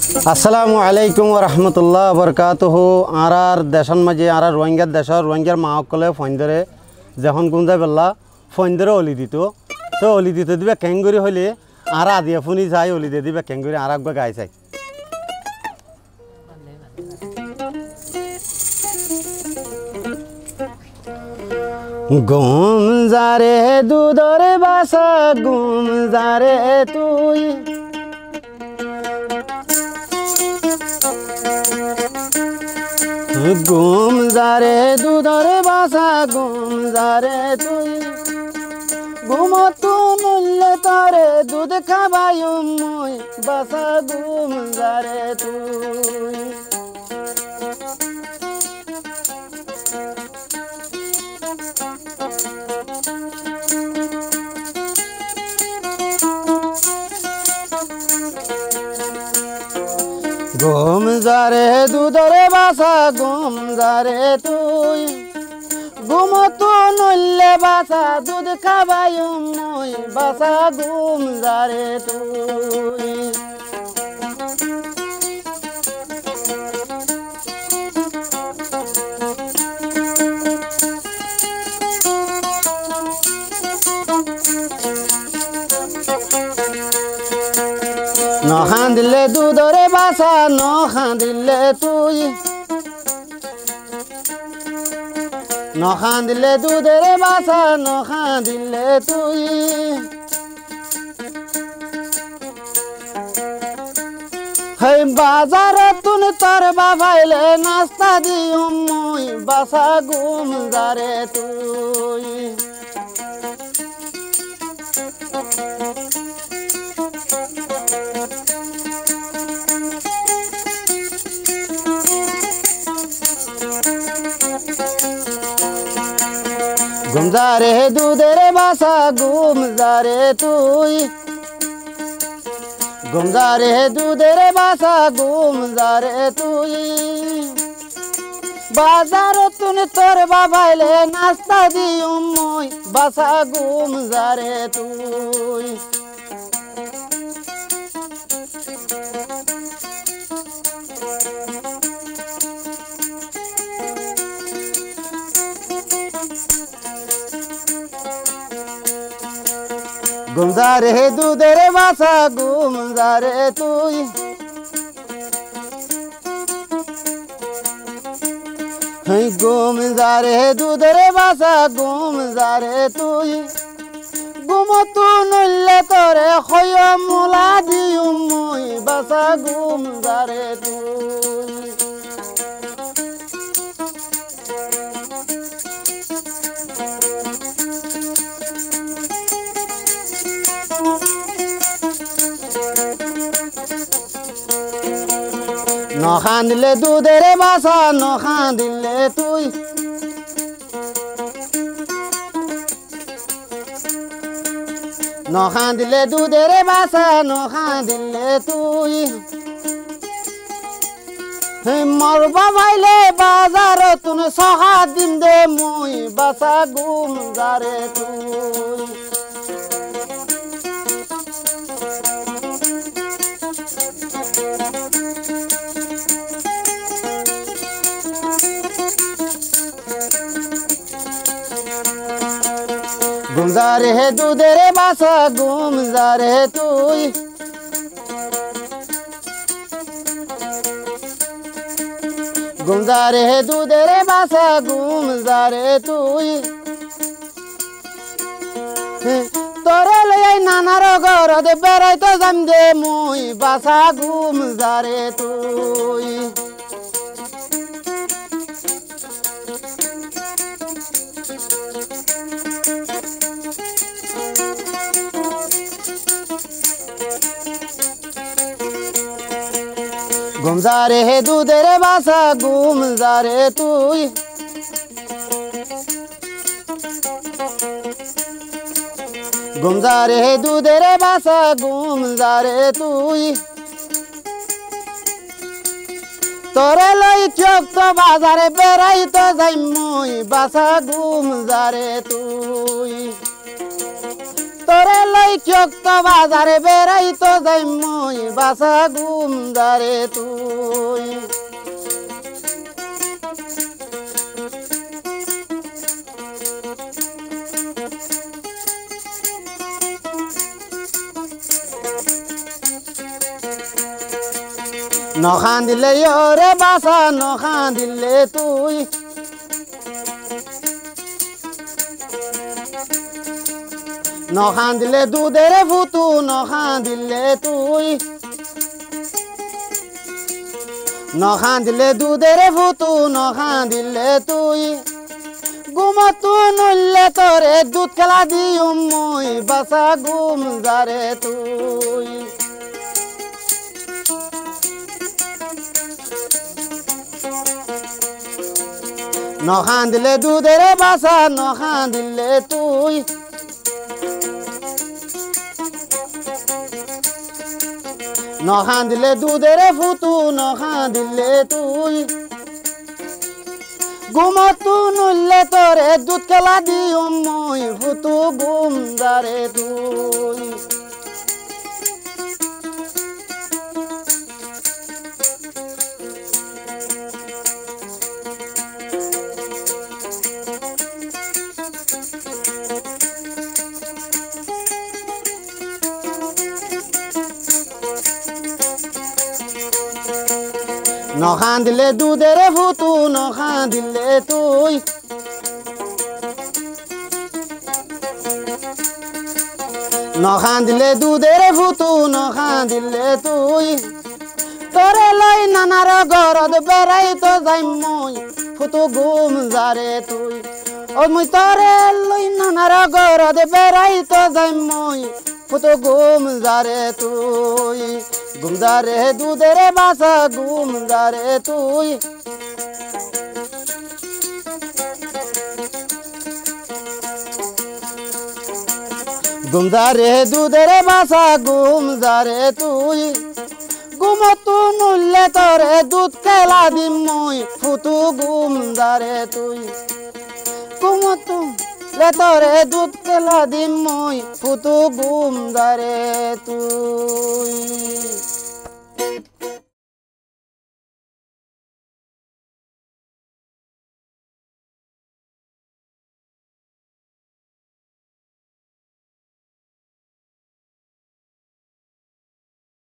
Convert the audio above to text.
আসসালামু আলাইকুম রহমতুল্লাহ বরকাতুহ। আর দেশন মাঝে আর রোহিঙ্গার দেশর রোহিঙ্গার মাহকলে ফোন ধরে যখন কোন যায় বেলা ফোন ধরে অলি দিত তো অলি দিতে দিবে কেঙ্গুরি হলে আর আদিয়া ফুনি যাই অলি দিয়ে দিবে কেঙ্গুরি আর একবার গাই চাই। গুম যারে দুধরে বাসা গুম যারে তুই গুম যারে দুধরে বাসা গুম যারে তুই ঘুমতু নুল্লে তরে দুধ খাবাই মুই বাসা গুম যারে তুই। গুম যারে দুধরে বাসা গুম যারে তুই ঘুমতু নইলে বাসা দুধ খাবাই মুই বাসা গুম যারে তুই। নখান দিলে দুধরে বাসা নখান দিলে তুই নখান দিলে দুধরে বাসা নখান দিলে তুই। হেই বাজার তুন তোর বাবাইলে নাস্তা দিও মুই বাসা গুম যারে তুই। গুম যারে দুধেরে বাসা গুম যারে তুই গুম যারে দুধেরে বাসা গুম যারে তুই। বাজার তুন তোর বাবাইলে নাস্তা দিও মুই বাসা গুম যারে তুই। গুম যারে দুধেরে বাসা গুম যারে তুই গুম যারে দুধেরে বাসা গুম যারে তুই। গুমতু নইলে তোরে খয় মোলা দিও মুই বাসা গুম যারে তুই। নখান দিলে দুধেরে বাসা নখান দিলে তুই নখান দিলে দুধেরে বাসা নখান দিলে তুই। মোর বাবাইলে বাজার তুন সহা দিন দে মুই বাসা গুম যারে তুই। গুম যারে দুধেরে বাসা গুম যারে তুই গুম যারে দুধেরে বাসা গুম যারে তুই। তোরে লই নানার ঘরতে বেড়াইতে যাম দে মুই বাসা গুম যারে তুই। গুম যারে দুধেরে বাসা গুম যারে তুই গুম যারে দুধেরে বাসা গুম যারে তুই। তোরে লই চোখ তো বাজারে বেড়াইতে যাই মুই বাসা গুম যারে তুই। তোরে লই কিয়ক্ত বাজারে বেড়াই তো যাই মই বাসা ঘুম দারে তুই নখান দিলে ওরে বাসা নখান দিলে তুই নখান দিলে দুধের ফুতু নখান দিলে তুই নখান দিলে দুধের ফুতু নখান দিলে তুই ঘুমতু নইলে তোরে দুধ খেলা দিও মই বাসা ঘুম যারে তুই নখান দিলে দুধের বাসা নখান দিলে তুই নখান দিলে দুধের ফুতু নখান দিলে তুই ঘুমতু নইলে তোরে দুধ খেলা দিও মই ফুতু ঘুম যারে তুই নখান দিলে দুধের ফুতু নখান দিলে তুই নখান দিলে দুধের ফুতু নখান দিলে তুই তোরে লই নানার ঘরত বেড়াই তো যাই মই ফুতু ঘুম যারে তুই ও মুই তোরে লই নানার ঘরত বেড়াই তো যাই মই ফুতু ঘুম যারে তুই ঘুম যারে দুধের বাসা ঘুম যারে তুই ঘুম যারে দুধের বাসা ঘুম যারে তুই ঘুমতু নইলে তোরে দুধ খেলা দিম মই ফুতু ঘুম যারে তুই ঘুমতু লে তোরে দুধ খেলা দিম মই ফুতু ঘুম যারে তুই